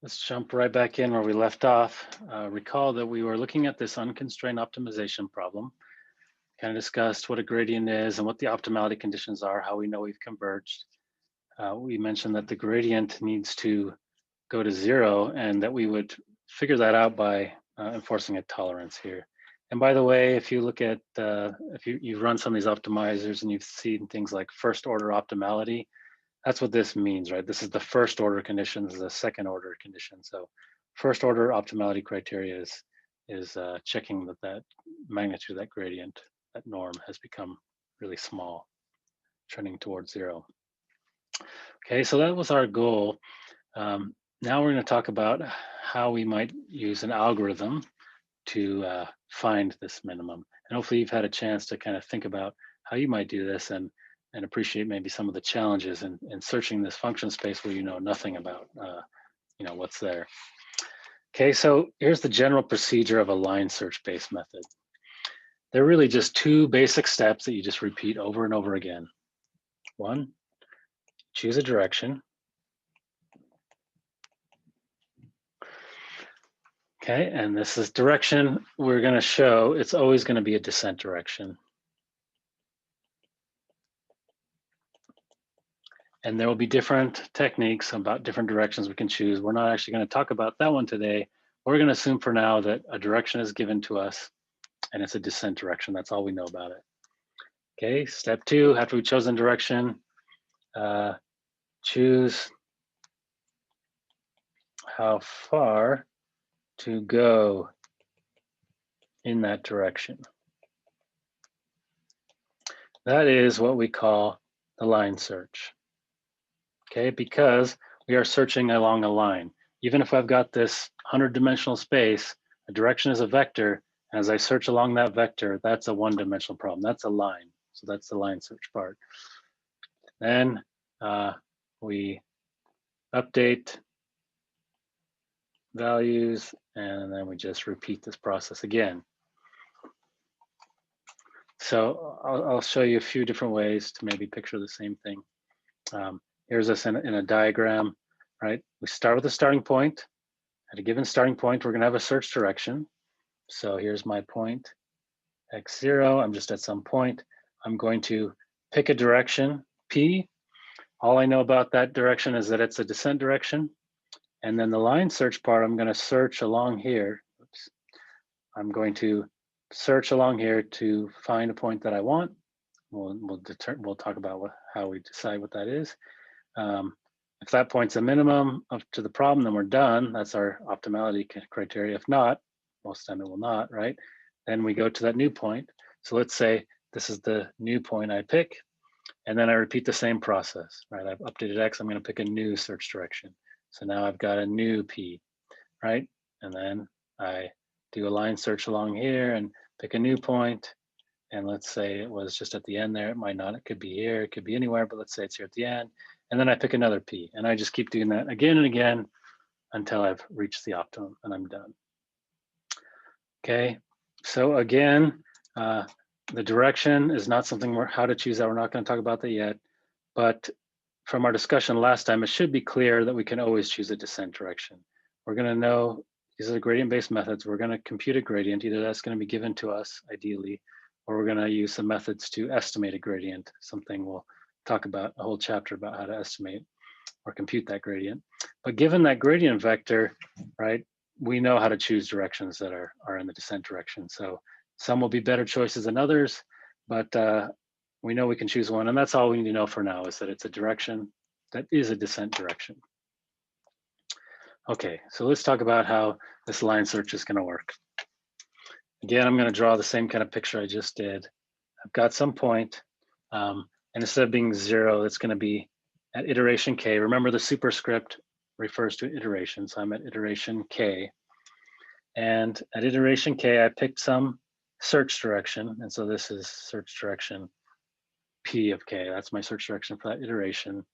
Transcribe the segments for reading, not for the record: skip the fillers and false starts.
Let's jump right back in where we left off. Recall that we were looking at this unconstrained optimization problem, kind of discussed what a gradient is and what the optimality conditions are, how we know we've converged. We mentioned that the gradient needs to go to 0 and that we would figure that out by enforcing a tolerance here. And by the way, if you look at, if you run some of these optimizers and you've seen things like first order optimality, that's what this means, right? This is the first order condition, this is a second order condition. So first order optimality criteria is checking that magnitude of that gradient, that norm has become really small, trending towards 0. Okay, so that was our goal. Now we're going to talk about how we might use an algorithm to find this minimum. And hopefully you've had a chance to kind of think about how you might do this and appreciate maybe some of the challenges in searching this function space where you know nothing about what's there. Okay, so here's the general procedure of a line search based method. There are really just two basic steps that you just repeat over and over again. One, choose a direction. Okay, and this is direction we're going to show. It's always going to be a descent direction. And there will be different techniques about different directions we can choose. We're not actually going to talk about that one today. We're going to assume for now that a direction is given to us and it's a descent direction. That's all we know about it. Okay, step 2, after we've chosen direction, choose how far to go in that direction. That is what we call the line search. Okay, because we are searching along a line. Even if I've got this 100-dimensional space, a direction is a vector. As I search along that vector, that's a one-dimensional problem. That's a line. So that's the line search part. Then we update values, and then we just repeat this process again. So I'll show you a few different ways to maybe picture the same thing. Here's us in a diagram, right? We start with a starting point. At a given starting point, we're going to have a search direction. So here's my point, x0. I'm just at some point. I'm going to pick a direction, P. All I know about that direction is that it's a descent direction. And then the line search part, I'm going to search along here. Oops. I'm going to search along here to find a point that I want. We'll talk about how we decide what that is. If that point's a minimum up to the problem, then we're done. That's our optimality criteria. If not, most of the time it will not, right? Then we go to that new point. So let's say this is the new point I pick, and then I repeat the same process, right? I've updated X, I'm going to pick a new search direction. So now I've got a new P, right? And then I do a line search along here and pick a new point. And let's say it was just at the end there. It might not, it could be here, it could be anywhere, but let's say it's here at the end. And then I pick another P, and I just keep doing that again and again until I've reached the optimum and I'm done. Okay, so again, the direction is not something how to choose that. We're not going to talk about that yet, but from our discussion last time, it should be clear that we can always choose a descent direction. We're going to know these are gradient-based methods. We're going to compute a gradient. Either that's going to be given to us, ideally, or we're going to use some methods to estimate a gradient, something we'll talk about, a whole chapter about how to estimate or compute that gradient. But given that gradient vector, right, we know how to choose directions that are in the descent direction. So some will be better choices than others, but we know we can choose one, and that's all we need to know for now, is that it's a direction that is a descent direction. Okay, so let's talk about how this line search is going to work. Again, I'm going to draw the same kind of picture I just did. I've got some point, and instead of being 0, it's going to be at iteration k. Remember, the superscript refers to iteration, so I'm at iteration k. And at iteration k, I picked some search direction, and so this is search direction P of k. That's my search direction for that iteration.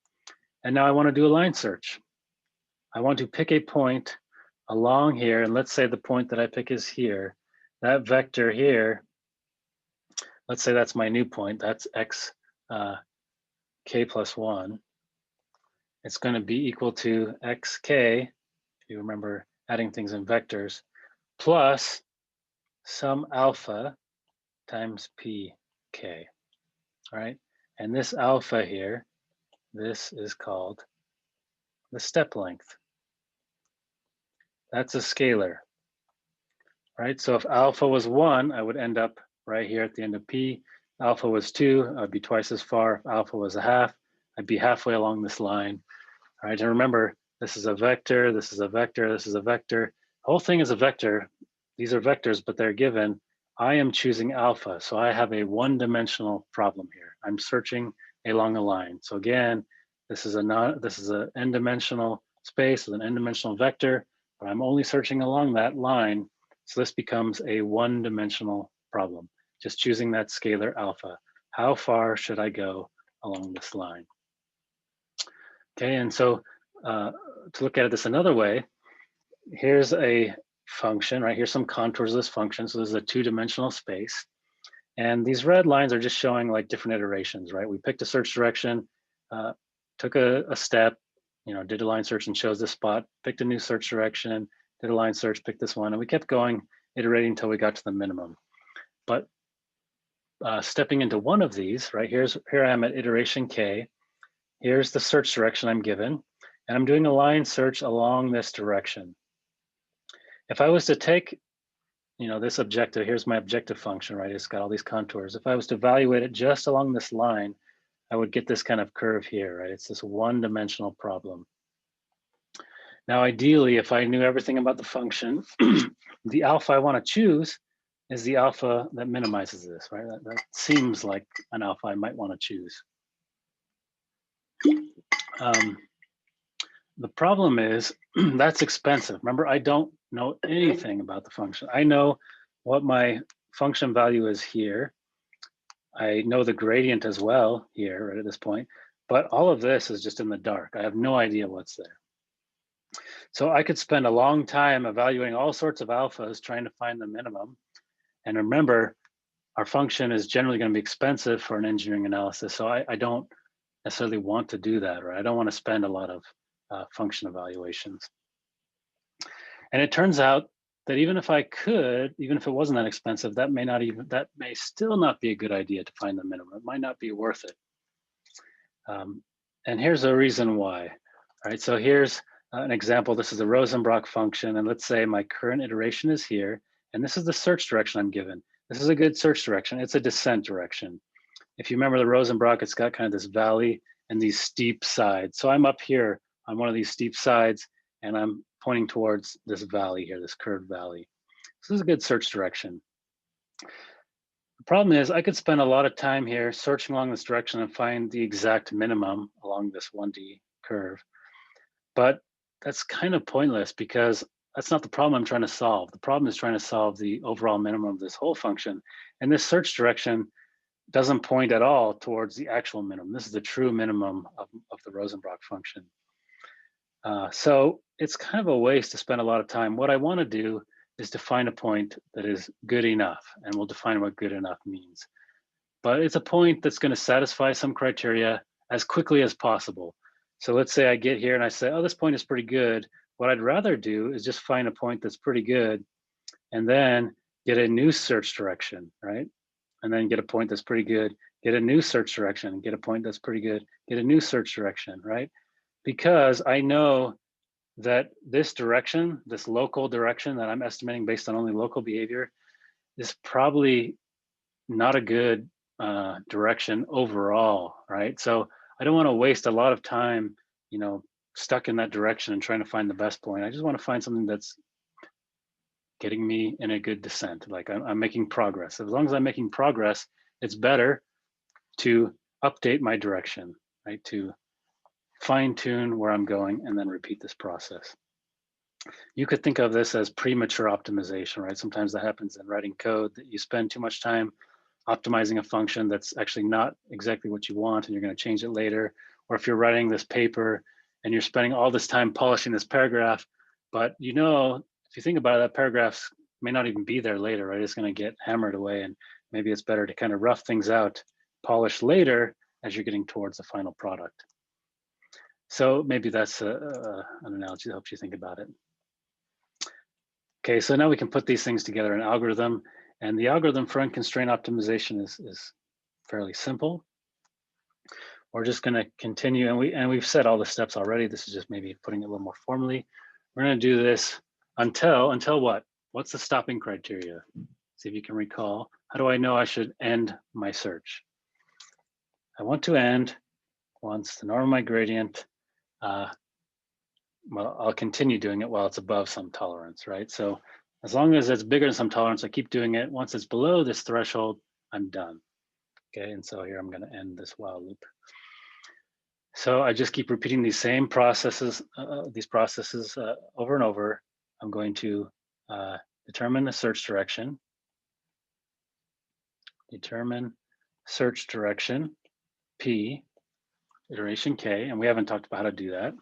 And now I want to do a line search. I want to pick a point along here, and let's say the point that I pick is here. That vector here, let's say that's my new point. That's x k plus 1. It's going to be equal to xk if you remember adding things in vectors, plus some alpha times pk, all right? And this alpha here, this is called the step length. That's a scalar, right? So if alpha was 1, I would end up right here at the end of P. Alpha was 2, I'd be twice as far. If alpha was a half, I'd be halfway along this line. All right, and remember, this is a vector, this is a vector, this is a vector. The whole thing is a vector. These are vectors, but they're given. I am choosing alpha, so I have a one-dimensional problem here. I'm searching along a line. So again, this is a n-dimensional space with an n-dimensional vector, but I'm only searching along that line. So this becomes a one-dimensional problem, just choosing that scalar alpha. How far should I go along this line? Okay, and so to look at this another way, here's a function, right? Here's some contours of this function. So this is a two-dimensional space. And these red lines are just showing like different iterations, right? We picked a search direction, took a step, did a line search and chose this spot, picked a new search direction, did a line search, picked this one, and we kept going, iterating until we got to the minimum. But stepping into one of these, right? Here I am at iteration K. Here's the search direction I'm given, and I'm doing a line search along this direction. If I was to take, this objective, here's my objective function, right? It's got all these contours. If I was to evaluate it just along this line, I would get this kind of curve here, right? It's this one-dimensional problem. Now, ideally, if I knew everything about the function, the alpha I want to choose is the alpha that minimizes this, right? That seems like an alpha I might want to choose. The problem is that's expensive. Remember, I don't know anything about the function. I know what my function value is here. I know the gradient as well here, right at this point, but all of this is just in the dark. I have no idea what's there. So I could spend a long time evaluating all sorts of alphas, trying to find the minimum. And remember, our function is generally going to be expensive for an engineering analysis. So I don't necessarily want to do that, right? I don't want to spend a lot of function evaluations. And it turns out that even if I could, even if it wasn't that expensive, that may still not be a good idea to find the minimum. It might not be worth it. And here's a reason why. All right, so here's an example. This is a Rosenbrock function, and let's say my current iteration is here, and this is the search direction I'm given. This is a good search direction. It's a descent direction. If you remember the Rosenbrock, it's got kind of this valley and these steep sides. So I'm up here on one of these steep sides, and I'm pointing towards this valley here, this curved valley. This is a good search direction. The problem is I could spend a lot of time here searching along this direction and find the exact minimum along this 1D curve. But that's kind of pointless because that's not the problem I'm trying to solve. The problem is trying to solve the overall minimum of this whole function. And this search direction doesn't point at all towards the actual minimum. This is the true minimum of the Rosenbrock function. So it's kind of a waste to spend a lot of time. What I want to do is to find a point that is good enough, and we'll define what good enough means. But it's a point that's going to satisfy some criteria as quickly as possible. So let's say I get here and I say, oh, this point is pretty good. What I'd rather do is just find a point that's pretty good and then get a new search direction, right? And then get a point that's pretty good, get a new search direction, get a point that's pretty good, get a new search direction, right? Because I know that this direction, this local direction that I'm estimating based on only local behavior is probably not a good direction overall, right? So I don't want to waste a lot of time, stuck in that direction and trying to find the best point. I just want to find something that's getting me in a good descent. Like I'm making progress. As long as I'm making progress, it's better to update my direction, right? To fine tune where I'm going and then repeat this process. You could think of this as premature optimization, right? Sometimes that happens in writing code, that you spend too much time optimizing a function that's actually not exactly what you want and you're going to change it later. Or if you're writing this paper and you're spending all this time polishing this paragraph, but if you think about it, that paragraph may not even be there later, right? It's going to get hammered away, and maybe it's better to kind of rough things out, polish later as you're getting towards the final product. So maybe that's an analogy that helps you think about it. Okay, so now we can put these things together in an algorithm, and the algorithm for unconstrained optimization is fairly simple. We're just going to continue, and we've said all the steps already. This is just maybe putting it a little more formally. We're going to do this until what? What's the stopping criteria? See if you can recall. How do I know I should end my search? I want to end once the norm of my gradient. Well, I'll continue doing it while it's above some tolerance, right? So as long as it's bigger than some tolerance, I keep doing it. Once it's below this threshold, I'm done. Okay, and so here I'm going to end this while loop. So I just keep repeating these same processes, over and over. I'm going to determine the search direction, determine search direction, P, iteration K, and we haven't talked about how to do that.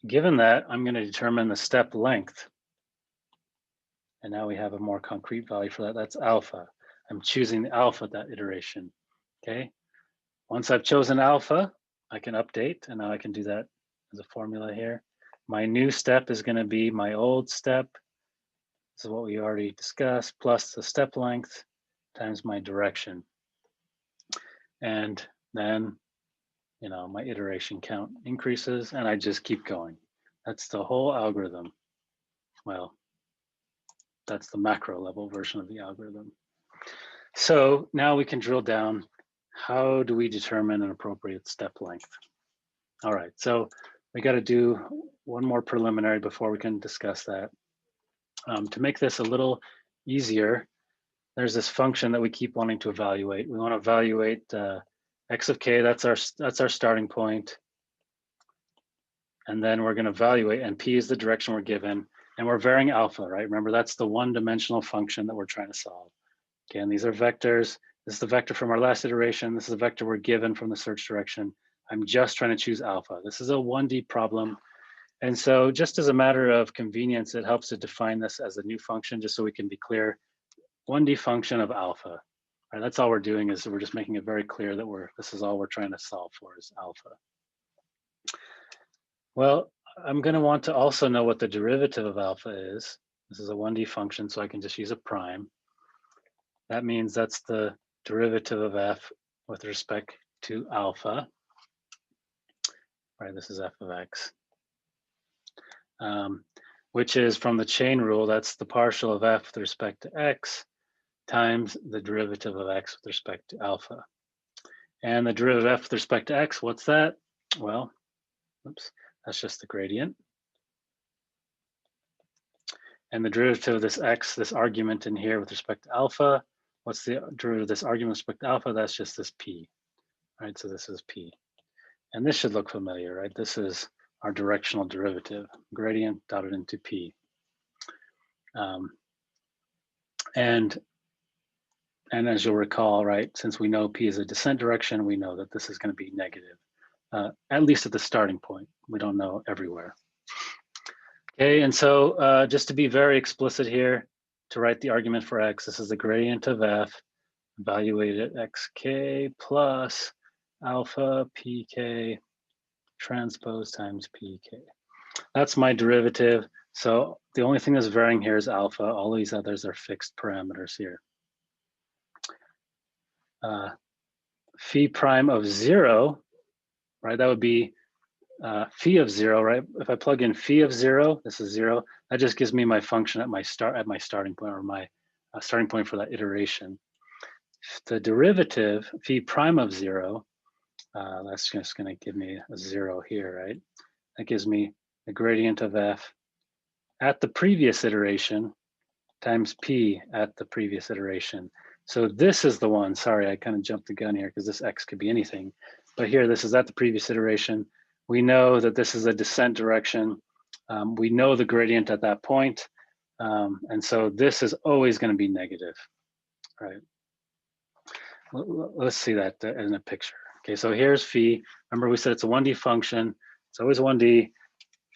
Given that, I'm going to determine the step length. And now we have a more concrete value for that. That's alpha. I'm choosing the alpha at that iteration. Okay. Once I've chosen alpha, I can update, and now I can do that as a formula here. My new step is going to be my old step. This is what we already discussed, plus the step length times my direction. And then, you know, my iteration count increases, and I just keep going. That's the whole algorithm. Well, that's the macro level version of the algorithm. So now we can drill down. How do we determine an appropriate step length? All right, so we got to do one more preliminary before we can discuss that. To make this a little easier, there's this function that we keep wanting to evaluate. We want to evaluate x of k. That's our starting point, and then we're going to evaluate. And p is the direction we're given, and we're varying alpha, right? Remember, that's the one-dimensional function that we're trying to solve. Okay, and these are vectors. This is the vector from our last iteration. This is the vector we're given from the search direction. I'm just trying to choose alpha. This is a 1D problem. And so just as a matter of convenience, it helps to define this as a new function, just so we can be clear. 1D function of alpha. Right, that's all we're doing, is we're just making it very clear that this is all we're trying to solve for, is alpha. Well, I'm going to want to also know what the derivative of alpha is. This is a 1D function, so I can just use a prime. That means that's the derivative of f with respect to alpha. Right, this is f of x, which is from the chain rule. That's the partial of f with respect to x times the derivative of x with respect to alpha. And the derivative of f with respect to x, what's that? Well, oops, that's just the gradient. And the derivative of this x, this argument in here with respect to alpha, what's the derivative of this argument with respect to alpha? That's just this p, right? So this is p. And this should look familiar, right? This is our directional derivative, gradient dotted into p. And as you'll recall, right, since we know p is a descent direction, we know that this is going to be negative, at least at the starting point. We don't know everywhere. Okay, and so just to be very explicit here, to write the argument for x, this is the gradient of f, evaluated at xk plus alpha pk transpose times pk. That's my derivative. So the only thing that's varying here is alpha. All these others are fixed parameters here. Phi prime of 0, right? That would be phi of 0, right? If I plug in phi of 0, this is 0. That just gives me my function at my starting point, or my starting point for that iteration. The derivative phi prime of 0, that's just going to give me a 0 here, right? That gives me the gradient of f at the previous iteration times p at the previous iteration. So this is the one. Sorry, I kind of jumped the gun here because this x could be anything. But here, this is at the previous iteration. We know that this is a descent direction. We know the gradient at that point. And so this is always going to be negative, right? Let's see that in a picture. Okay, so here's phi. Remember, we said it's a 1D function. It's always 1D.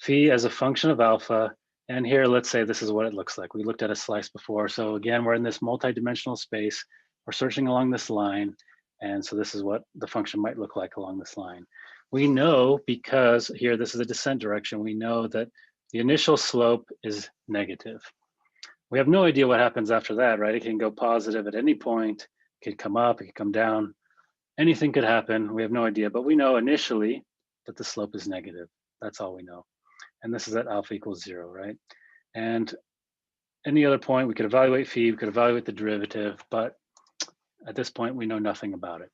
Phi as a function of alpha. And here, let's say this is what it looks like. We looked at a slice before. So again, we're in this multi-dimensional space. We're searching along this line. And so this is what the function might look like along this line. We know, because here, this is a descent direction, we know that The initial slope is negative. We have no idea what happens after that, right? It can go positive at any point. It could come up, it could come down. Anything could happen. We have no idea, but we know initially that the slope is negative. That's all we know. And this is at alpha equals 0, right? And any other point, we could evaluate phi, we could evaluate the derivative, but at this point, we know nothing about it.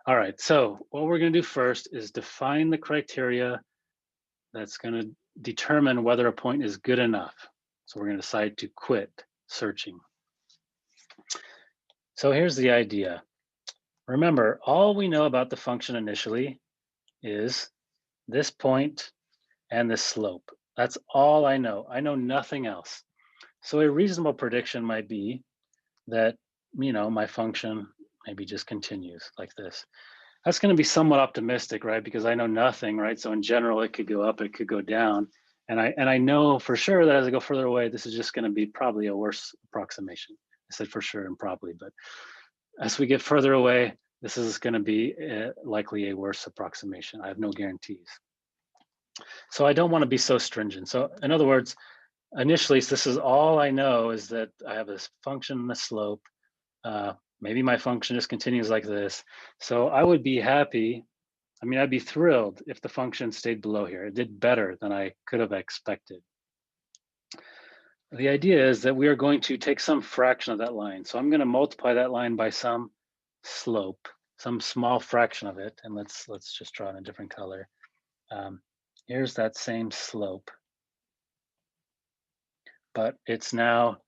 All right, so what we're going to do first is define the criteria that's going to determine whether a point is good enough. So we're going to decide to quit searching. So here's the idea. Remember, all we know about the function initially is this point and this slope. That's all I know. I know nothing else. So a reasonable prediction might be that, my function maybe just continues like this. That's going to be somewhat optimistic, right? Because I know nothing, right? So in general, it could go up, it could go down. And I know for sure that as I go further away, this is just going to be probably a worse approximation. I said for sure and probably, but as we get further away, this is going to be likely a worse approximation. I have no guarantees. So I don't want to be so stringent. So in other words, initially, this is all I know is that I have this function and a slope. Maybe my function just continues like this. So I would be happy. I'd be thrilled if the function stayed below here. It did better than I could have expected. The idea is that we are going to take some fraction of that line. So I'm going to multiply that line by some slope, some small fraction of it. And let's just draw it in a different color. Here's that same slope, but it's now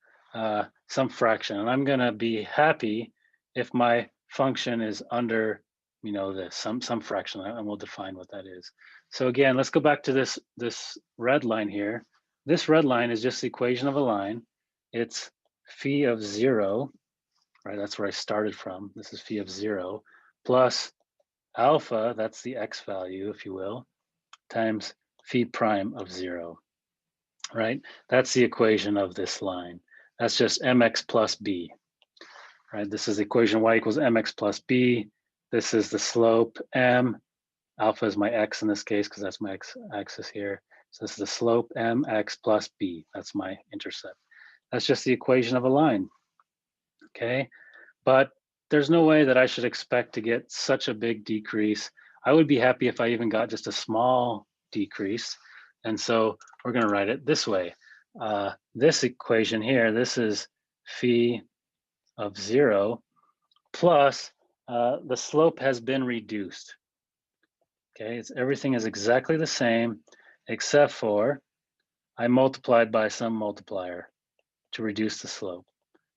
some fraction. And I'm going to be happy if my function is under, this, some fraction, and we'll define what that is. So again, let's go back to this red line here. This red line is just the equation of a line. It's phi of 0, right? That's where I started from. This is phi of 0 plus alpha, that's the x value, if you will, times phi prime of 0, right? That's the equation of this line. That's just mx plus b, right? This is the equation y equals mx plus b. This is the slope m. Alpha is my x in this case because that's my x-axis here. So this is the slope mx plus b. That's my intercept. That's just the equation of a line, okay? But there's no way that I should expect to get such a big decrease. I would be happy if I even got just a small decrease. And so we're going to write it this way. This equation here, this is phi of 0 plus the slope has been reduced. Okay, everything is exactly the same except for I multiplied by some multiplier to reduce the slope.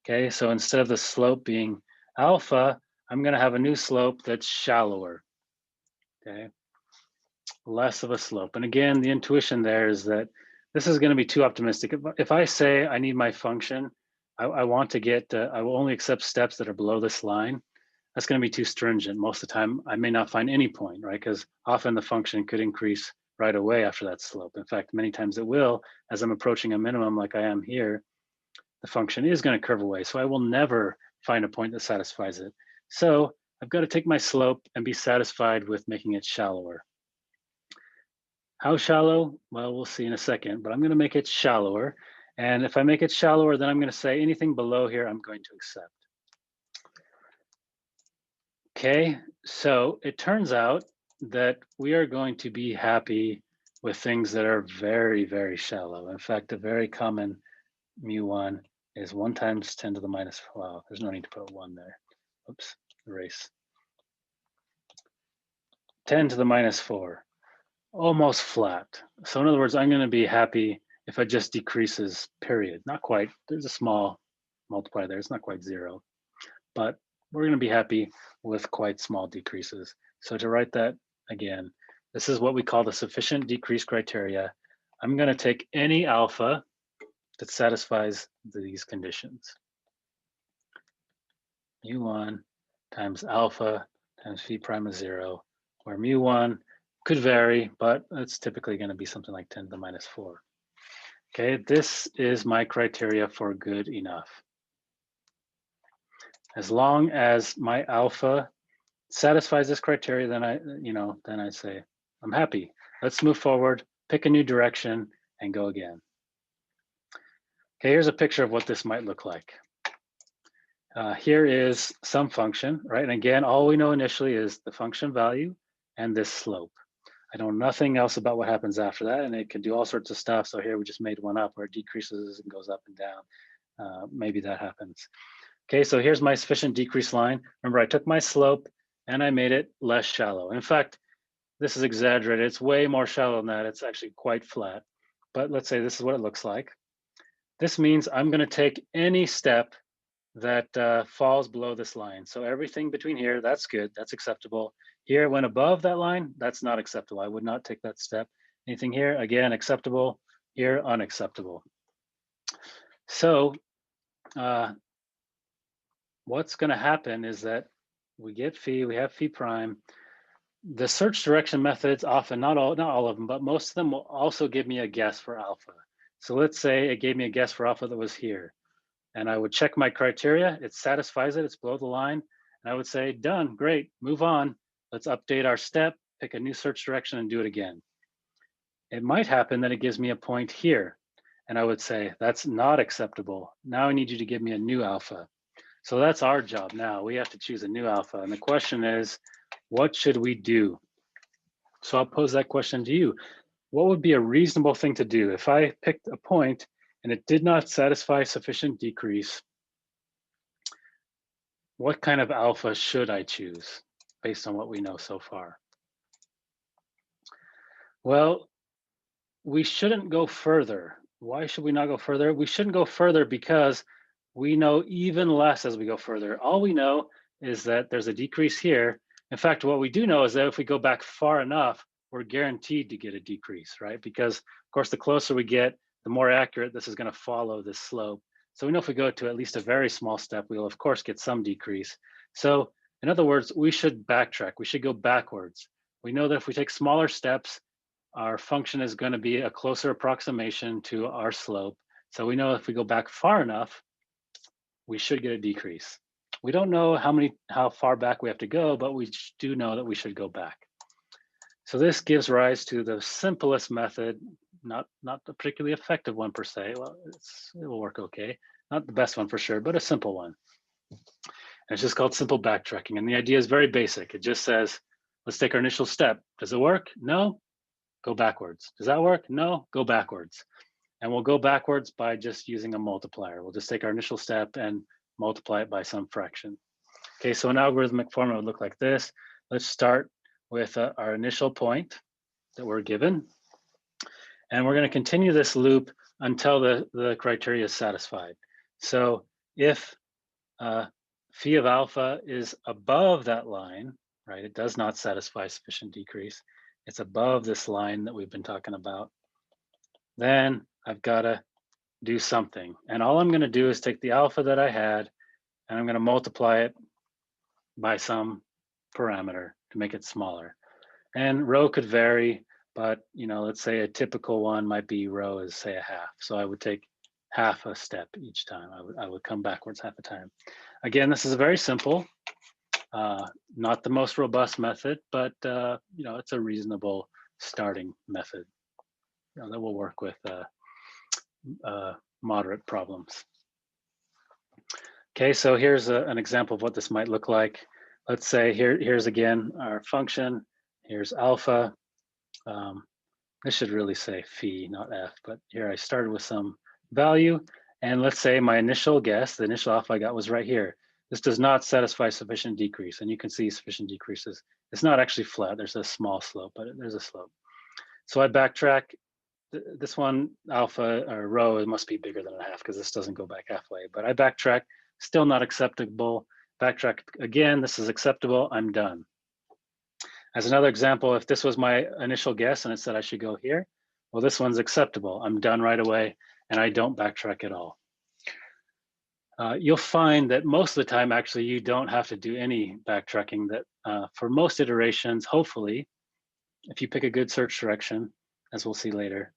Okay, so instead of the slope being alpha, I'm going to have a new slope that's shallower. Okay, less of a slope. And again, the intuition there is that this is going to be too optimistic. If I say I need my function, I want to get, I will only accept steps that are below this line. That's going to be too stringent. Most of the time, I may not find any point, right? Because often the function could increase right away after that slope. In fact, many times it will. As I'm approaching a minimum like I am here, the function is going to curve away. So I will never find a point that satisfies it. So I've got to take my slope and be satisfied with making it shallower. How shallow? Well, we'll see in a second, but I'm going to make it shallower. And if I make it shallower, then I'm going to say anything below here, I'm going to accept. Okay, so it turns out that we are going to be happy with things that are very, very shallow. In fact, a very common mu1 is 1 times 10 to the minus, wow, there's no need to put 1 there. Oops, erase. 10 to the minus 4, almost flat. So in other words, I'm going to be happy if it just decreases, period. Not quite, there's a small multiplier there, it's not quite 0, but we're going to be happy with quite small decreases. So to write that again, this is what we call the sufficient decrease criteria. I'm going to take any alpha that satisfies these conditions. Mu1 times alpha times phi prime of 0, where mu1 could vary, but it's typically going to be something like 10 to the minus 4. Okay, this is my criteria for good enough. As long as my alpha satisfies this criteria, then I say I'm happy. Let's move forward. pick a new direction, and go again. Okay, here's a picture of what this might look like. Here is some function, right? And again, all we know initially is the function value and this slope. I know nothing else about what happens after that, and it can do all sorts of stuff. So here we just made one up where it decreases and goes up and down. Maybe that happens. Okay, so here's my sufficient decrease line. Remember, I took my slope and I made it less shallow. In fact, this is exaggerated. It's way more shallow than that. It's actually quite flat. But let's say this is what it looks like. This means I'm going to take any step that falls below this line. So everything between here, that's good, that's acceptable. Here, when above that line, that's not acceptable. I would not take that step. Anything here, again, acceptable. Here, unacceptable. So what's going to happen is that we get phi, we have phi prime. The search direction methods often, not all of them, but most of them will also give me a guess for alpha. So let's say it gave me a guess for alpha that was here. And I would check my criteria, it satisfies it, it's below the line. And I would say, done, great, move on. Let's update our step, pick a new search direction and do it again. It might happen that it gives me a point here. And I would say, that's not acceptable. Now I need you to give me a new alpha. So that's our job now. We have to choose a new alpha. And the question is, what should we do? So I'll pose that question to you. What would be a reasonable thing to do? If I picked a point and it did not satisfy sufficient decrease, what kind of alpha should I choose based on what we know so far? Well, we shouldn't go further. Why should we not go further? We shouldn't go further because we know even less as we go further. All we know is that there's a decrease here. In fact, what we do know is that if we go back far enough, we're guaranteed to get a decrease, right? Because of course, the closer we get, the more accurate this is going to follow this slope. So we know if we go to at least a very small step, we'll of course get some decrease. So in other words, we should backtrack. We should go backwards. We know that if we take smaller steps, our function is going to be a closer approximation to our slope. So we know if we go back far enough, we should get a decrease. We don't know how far back we have to go, but we do know that we should go back. So this gives rise to the simplest method, not the particularly effective one per se. Well, it will work okay. Not the best one for sure, but a simple one. And it's just called simple backtracking. And the idea is very basic. It just says, let's take our initial step. Does it work? No, go backwards. Does that work? No, go backwards. And we'll go backwards by just using a multiplier. We'll just take our initial step and multiply it by some fraction. Okay, so an algorithmic formula would look like this. Let's start with our initial point that we're given. And we're going to continue this loop until the criteria is satisfied. So if phi of alpha is above that line, right, it does not satisfy sufficient decrease. It's above this line that we've been talking about. Then I've got to do something. And all I'm going to do is take the alpha that I had, and I'm going to multiply it by some parameter to make it smaller. And rho could vary, but let's say a typical one might be rho is say a half. So I would take half a step each time. I would come backwards half a time. Again, this is a very simple, not the most robust method, but it's a reasonable starting method that will work with moderate problems. Okay, so here's an example of what this might look like. Let's say here's again our function. Here's alpha. This should really say phi, not f, but here I started with some value. And let's say my initial guess, the initial alpha I got was right here. This does not satisfy sufficient decrease. And you can see sufficient decreases. It's not actually flat. There's a small slope, but there's a slope. So I backtrack. This one, alpha or rho, it must be bigger than a half because this doesn't go back halfway. But I backtrack, still not acceptable. Backtrack again, this is acceptable, I'm done. As another example, if this was my initial guess and it said I should go here, well, this one's acceptable. I'm done right away and I don't backtrack at all. You'll find that most of the time, actually, you don't have to do any backtracking. That for most iterations, hopefully, if you pick a good search direction, as we'll see later,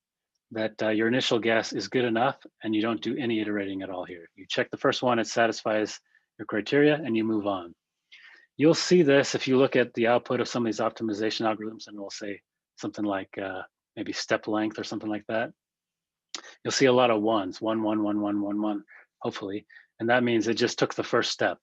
that your initial guess is good enough and you don't do any iterating at all here. You check the first one, it satisfies your criteria and you move on. You'll see this if you look at the output of some of these optimization algorithms, and we'll say something like maybe step length or something like that, you'll see a lot of ones, 1, 1, 1, 1, 1, 1, hopefully. And that means it just took the first step.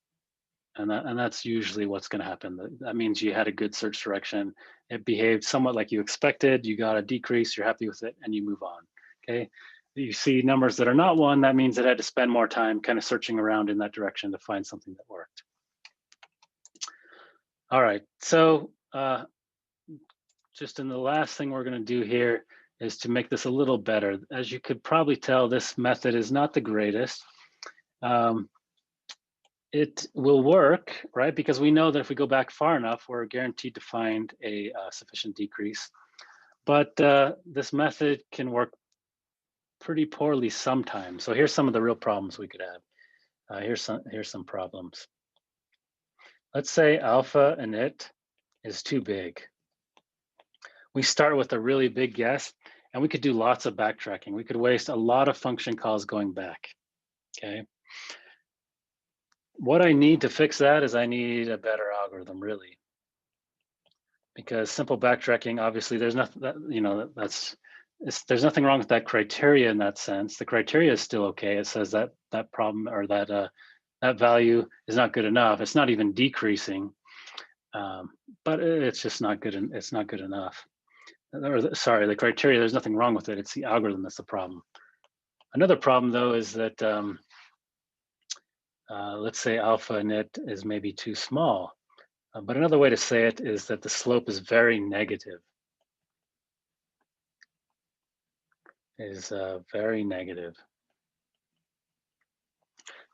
And that's usually what's going to happen. That means you had a good search direction. It behaved somewhat like you expected. You got a decrease, you're happy with it, and you move on. Okay. You see numbers that are not 1, that means it had to spend more time kind of searching around in that direction to find something that worked. All right. So just in the last thing we're going to do here is to make this a little better. As you could probably tell, this method is not the greatest. It will work, right? Because we know that if we go back far enough, we're guaranteed to find a sufficient decrease. But this method can work pretty poorly sometimes. So here's some of the real problems we could have. Here's some problems. Let's say alpha init is too big. We start with a really big guess, and we could do lots of backtracking. We could waste a lot of function calls going back, okay? What I need to fix that is I need a better algorithm, really. Because simple backtracking, obviously, there's nothing that, you know, there's nothing wrong with that criteria in that sense. The criteria is still okay. It says that that problem or that that value is not good enough. It's not even decreasing, but it's just not good. It's not good enough. Or sorry, the criteria. There's nothing wrong with it. It's the algorithm that's the problem. Another problem, though, is that let's say alpha init is maybe too small. But another way to say it is that the slope is very negative. Is very negative.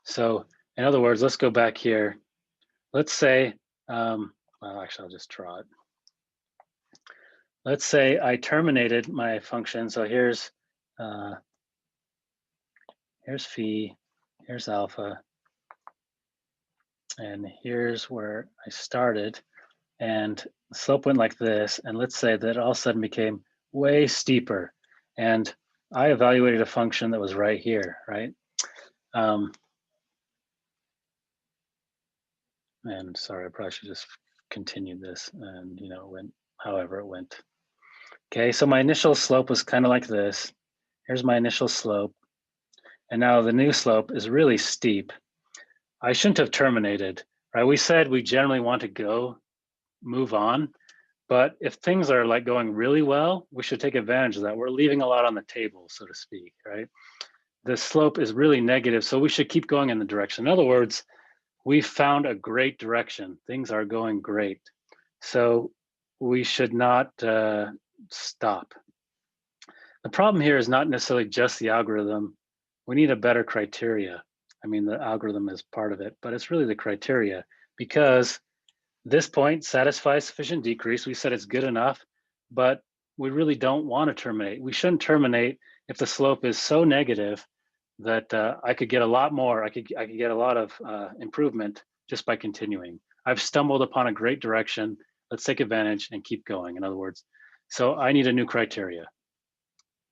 So in other words, let's go back here. Let's say, well, actually, I'll just draw it. Let's say I terminated my function. So here's phi, here's alpha, and here's where I started. And the slope went like this. And let's say that all of a sudden became way steeper. And I evaluated a function that was right here, right? And sorry, I probably should just continue this and, you know, went however it went. Okay, so my initial slope was kind of like this. Here's my initial slope. And now the new slope is really steep. I shouldn't have terminated, right? We said we generally want to move on. But if things are like going really well, we should take advantage of that. We're leaving a lot on the table, so to speak, right? The slope is really negative, so we should keep going in the direction. In other words, we found a great direction. Things are going great. So we should not stop. The problem here is not necessarily just the algorithm. We need a better criteria. I mean, the algorithm is part of it, but it's really the criteria, because this point satisfies sufficient decrease. We said it's good enough, but we really don't want to terminate. We shouldn't terminate if the slope is so negative that I could get a lot more. I could get a lot of improvement just by continuing. I've stumbled upon a great direction. Let's take advantage and keep going. In other words, so I need a new criteria,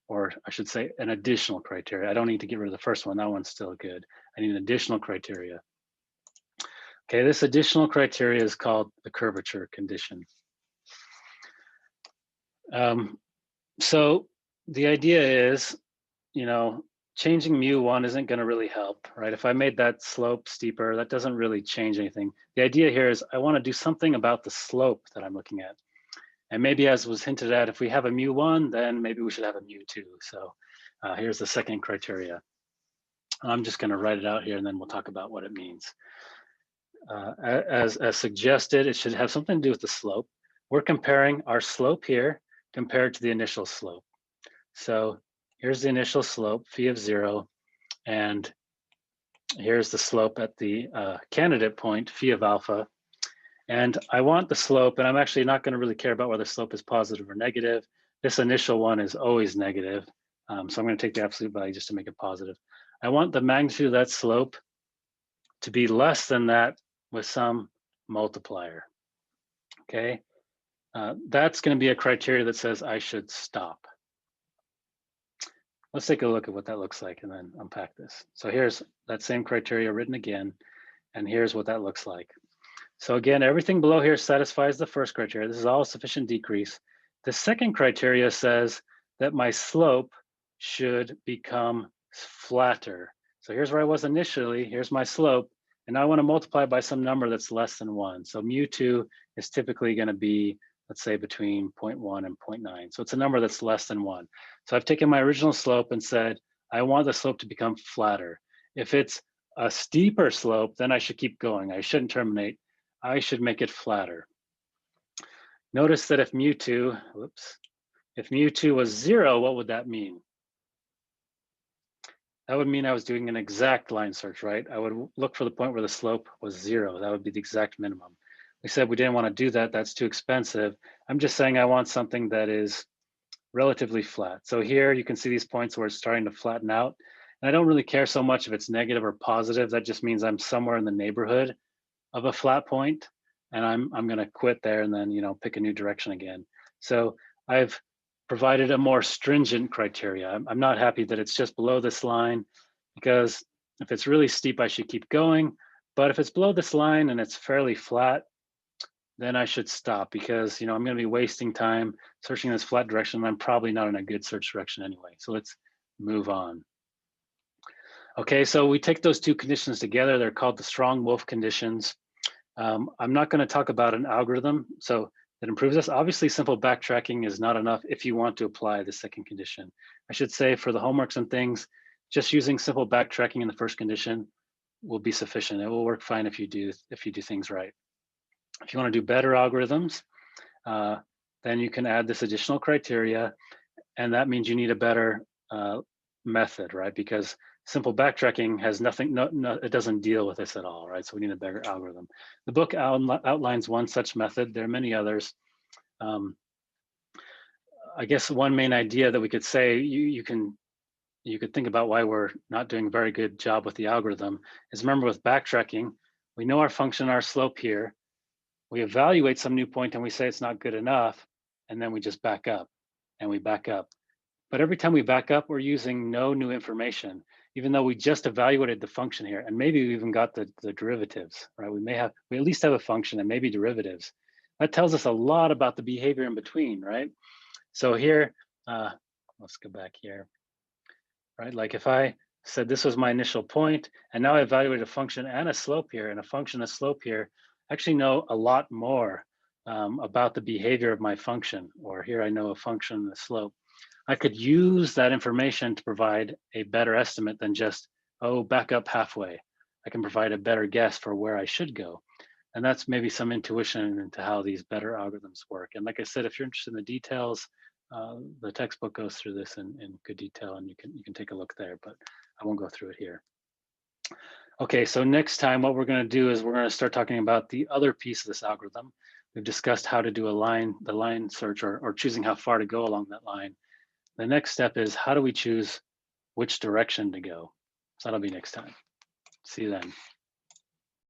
or I should say an additional criteria. I don't need to get rid of the first one. That one's still good. I need an additional criteria. Okay, this additional criteria is called the curvature condition. So the idea is, you know, changing mu1 isn't going to really help, right? If I made that slope steeper, that doesn't really change anything. The idea here is I want to do something about the slope that I'm looking at. And maybe, as was hinted at, if we have a mu1, then maybe we should have a mu2. So here's the second criteria. I'm just going to write it out here, and then we'll talk about what it means. As suggested, it should have something to do with the slope. We're comparing our slope here compared to the initial slope. So here's the initial slope, phi of 0, and here's the slope at the candidate point, phi of alpha. And I want the slope, and I'm actually not going to really care about whether the slope is positive or negative. This initial one is always negative. So I'm going to take the absolute value just to make it positive. I want the magnitude of that slope to be less than that with some multiplier. Okay, that's going to be a criteria that says I should stop. Let's take a look at what that looks like and then unpack this. So here's that same criteria written again, and here's what that looks like. So again, everything below here satisfies the first criteria. This is all sufficient decrease. The second criteria says that my slope should become flatter. So here's where I was initially, here's my slope, and now I wanna multiply by some number that's less than 1. So mu2 is typically gonna be, let's say, between 0.1 and 0.9. So it's a number that's less than 1. So I've taken my original slope and said, I want the slope to become flatter. If it's a steeper slope, then I should keep going. I shouldn't terminate. I should make it flatter. Notice that if mu2, whoops, if mu2 was 0, what would that mean? That would mean I was doing an exact line search, right? I would look for the point where the slope was 0. That would be the exact minimum. We said we didn't want to do that. That's too expensive. I'm just saying I want something that is relatively flat. So here you can see these points where it's starting to flatten out. And I don't really care so much if it's negative or positive. That just means I'm somewhere in the neighborhood of a flat point, and I'm going to quit there and then, you know, pick a new direction again. So I've provided a more stringent criteria. I'm not happy that it's just below this line, because if it's really steep, I should keep going. But if it's below this line and it's fairly flat, then I should stop, because, you know, I'm going to be wasting time searching this flat direction, and I'm probably not in a good search direction anyway. So let's move on. Okay, so we take those two conditions together. They're called the strong Wolfe conditions. I'm not going to talk about an algorithm so that improves this. Obviously, simple backtracking is not enough if you want to apply the second condition. I should say, for the homeworks and things, just using simple backtracking in the first condition will be sufficient. It will work fine if you do things right. If you want to do better algorithms, then you can add this additional criteria, and that means you need a better method, right? Because simple backtracking has nothing, it doesn't deal with this at all, right? So we need a better algorithm. The book outlines one such method. There are many others. I guess one main idea that we could say you could think about why we're not doing a very good job with the algorithm is, remember, with backtracking, we know our function, our slope here. We evaluate some new point and we say it's not good enough, and then we just back up and we back up. But every time we back up, we're using no new information, even though we just evaluated the function here, and maybe we even got the derivatives, right? We at least have a function and maybe derivatives. That tells us a lot about the behavior in between, right? So here, let's go back here, right? Like if I said this was my initial point, and now I evaluate a function and a slope here, and a function and a slope here, I actually know a lot more about the behavior of my function. Or here I know a function and a slope. I could use that information to provide a better estimate than just, oh, back up halfway. I can provide a better guess for where I should go. And that's maybe some intuition into how these better algorithms work. And like I said, if you're interested in the details, the textbook goes through this in good detail, and you can take a look there, but I won't go through it here. Okay, so next time what we're going to do is we're going to start talking about the other piece of this algorithm. We've discussed how to do the line search, or choosing how far to go along that line. The next step is, how do we choose which direction to go? So that'll be next time. See you then.